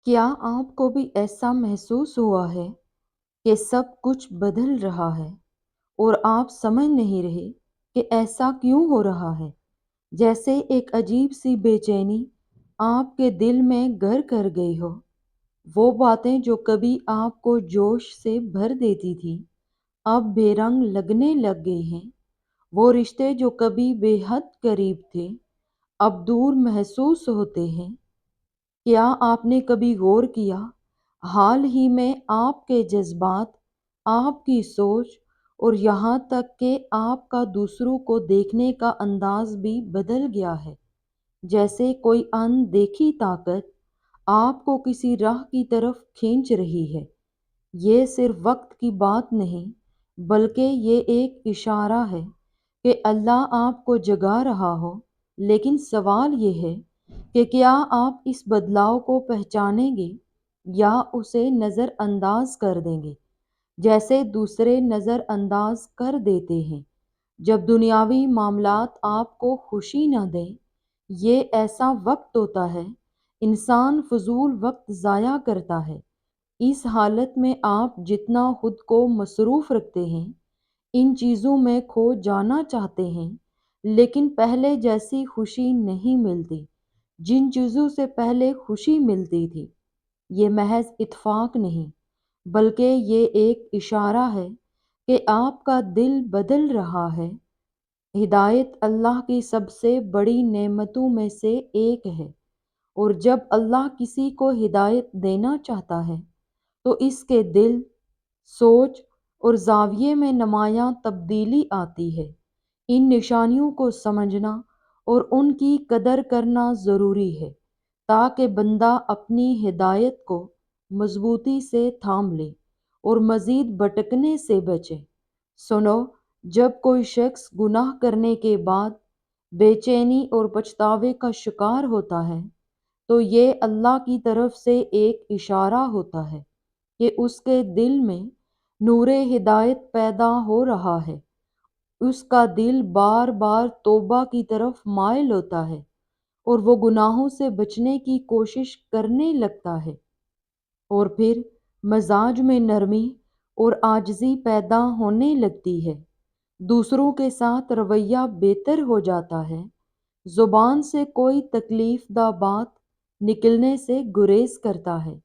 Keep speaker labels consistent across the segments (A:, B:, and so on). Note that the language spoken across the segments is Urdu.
A: کیا آپ کو بھی ایسا محسوس ہوا ہے کہ سب کچھ بدل رہا ہے اور آپ سمجھ نہیں رہے کہ ایسا کیوں ہو رہا ہے؟ جیسے ایک عجیب سی بے چینی آپ کے دل میں گھر کر گئی ہو۔ وہ باتیں جو کبھی آپ کو جوش سے بھر دیتی تھی اب بے رنگ لگنے لگ گئی ہیں۔ وہ رشتے جو کبھی بے حد قریب تھے اب دور محسوس ہوتے ہیں۔ کیا آپ نے کبھی غور کیا حال ہی میں آپ کے جذبات، آپ کی سوچ اور یہاں تک کہ آپ کا دوسروں کو دیکھنے کا انداز بھی بدل گیا ہے؟ جیسے کوئی اندیکھی طاقت آپ کو کسی راہ کی طرف کھینچ رہی ہے۔ یہ صرف وقت کی بات نہیں بلکہ یہ ایک اشارہ ہے کہ اللہ آپ کو جگا رہا ہو، لیکن سوال یہ ہے کہ کیا آپ اس بدلاؤ کو پہچانیں گے یا اسے نظر انداز کر دیں گے، جیسے دوسرے نظر انداز کر دیتے ہیں جب دنیاوی معاملات آپ کو خوشی نہ دیں۔ یہ ایسا وقت ہوتا ہے انسان فضول وقت ضائع کرتا ہے۔ اس حالت میں آپ جتنا خود کو مصروف رکھتے ہیں، ان چیزوں میں کھو جانا چاہتے ہیں، لیکن پہلے جیسی خوشی نہیں ملتی جن چیزوں سے پہلے خوشی ملتی تھی۔ یہ محض اتفاق نہیں بلکہ یہ ایک اشارہ ہے کہ آپ کا دل بدل رہا ہے۔ ہدایت اللہ کی سب سے بڑی نعمتوں میں سے ایک ہے، اور جب اللہ کسی کو ہدایت دینا چاہتا ہے تو اس کے دل، سوچ اور زاویے میں نمایاں تبدیلی آتی ہے۔ ان نشانیوں کو سمجھنا اور ان کی قدر کرنا ضروری ہے تاکہ بندہ اپنی ہدایت کو مضبوطی سے تھام لے اور مزید بھٹکنے سے بچے۔ سنو، جب کوئی شخص گناہ کرنے کے بعد بے چینی اور پچھتاوے کا شکار ہوتا ہے تو یہ اللہ کی طرف سے ایک اشارہ ہوتا ہے کہ اس کے دل میں نور ہدایت پیدا ہو رہا ہے۔ اس کا دل بار بار توبہ کی طرف مائل ہوتا ہے اور وہ گناہوں سے بچنے کی کوشش کرنے لگتا ہے، اور پھر مزاج میں نرمی اور عاجزی پیدا ہونے لگتی ہے۔ دوسروں کے ساتھ رویہ بہتر ہو جاتا ہے، زبان سے کوئی تکلیف دہ بات نکلنے سے گریز کرتا ہے،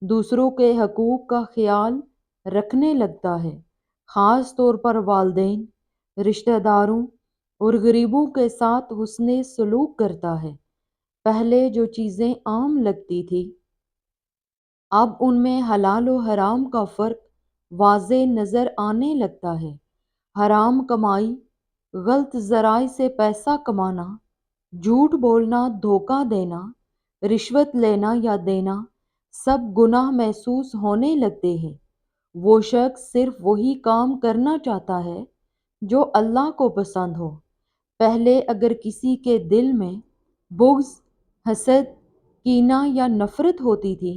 A: دوسروں کے حقوق کا خیال رکھنے لگتا ہے، خاص طور پر والدین، رشتہ داروں اور غریبوں کے ساتھ حسن سلوک کرتا ہے۔ پہلے جو چیزیں عام لگتی تھی اب ان میں حلال و حرام کا فرق واضح نظر آنے لگتا ہے۔ حرام کمائی، غلط ذرائع سے پیسہ کمانا، جھوٹ بولنا، دھوکہ دینا، رشوت لینا یا دینا، سب گناہ محسوس ہونے لگتے ہیں۔ وہ شخص صرف وہی کام کرنا چاہتا ہے جو اللہ کو پسند ہو۔ پہلے اگر کسی کے دل میں بغض، حسد، کینہ یا نفرت ہوتی تھی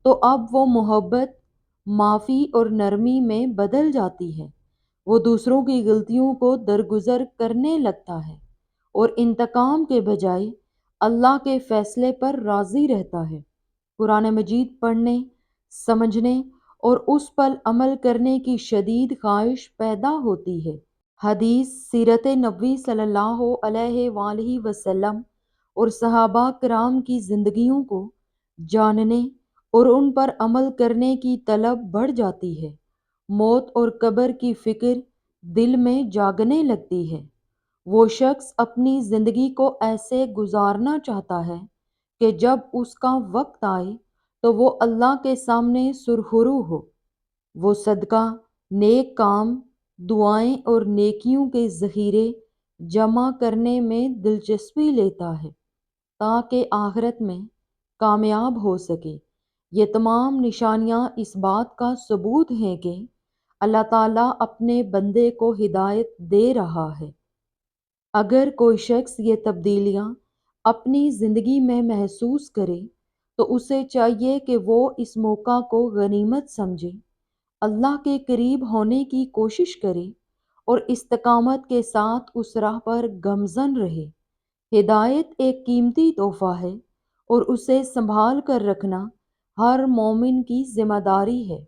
A: تو اب وہ محبت، معافی اور نرمی میں بدل جاتی ہے۔ وہ دوسروں کی غلطیوں کو درگزر کرنے لگتا ہے اور انتقام کے بجائے اللہ کے فیصلے پر راضی رہتا ہے۔ قرآن مجید پڑھنے، سمجھنے اور اس پر عمل کرنے کی شدید خواہش پیدا ہوتی ہے۔ حدیث، سیرت نبوی صلی اللہ علیہ وآلہ وسلم اور صحابہ کرام کی زندگیوں کو جاننے اور ان پر عمل کرنے کی طلب بڑھ جاتی ہے۔ موت اور قبر کی فکر دل میں جاگنے لگتی ہے۔ وہ شخص اپنی زندگی کو ایسے گزارنا چاہتا ہے کہ جب اس کا وقت آئے تو وہ اللہ کے سامنے سرخرو ہو۔ وہ صدقہ، نیک کام، دعائیں اور نیکیوں کے ذخیرے جمع کرنے میں دلچسپی لیتا ہے تاکہ آخرت میں کامیاب ہو سکے۔ یہ تمام نشانیاں اس بات کا ثبوت ہیں کہ اللہ تعالیٰ اپنے بندے کو ہدایت دے رہا ہے۔ اگر کوئی شخص یہ تبدیلیاں اپنی زندگی میں محسوس کرے تو اسے چاہیے کہ وہ اس موقع کو غنیمت سمجھے، اللہ کے قریب ہونے کی کوشش کرے اور استقامت کے ساتھ اس راہ پر گامزن رہے۔ ہدایت ایک قیمتی تحفہ ہے اور اسے سنبھال کر رکھنا ہر مومن کی ذمہ داری ہے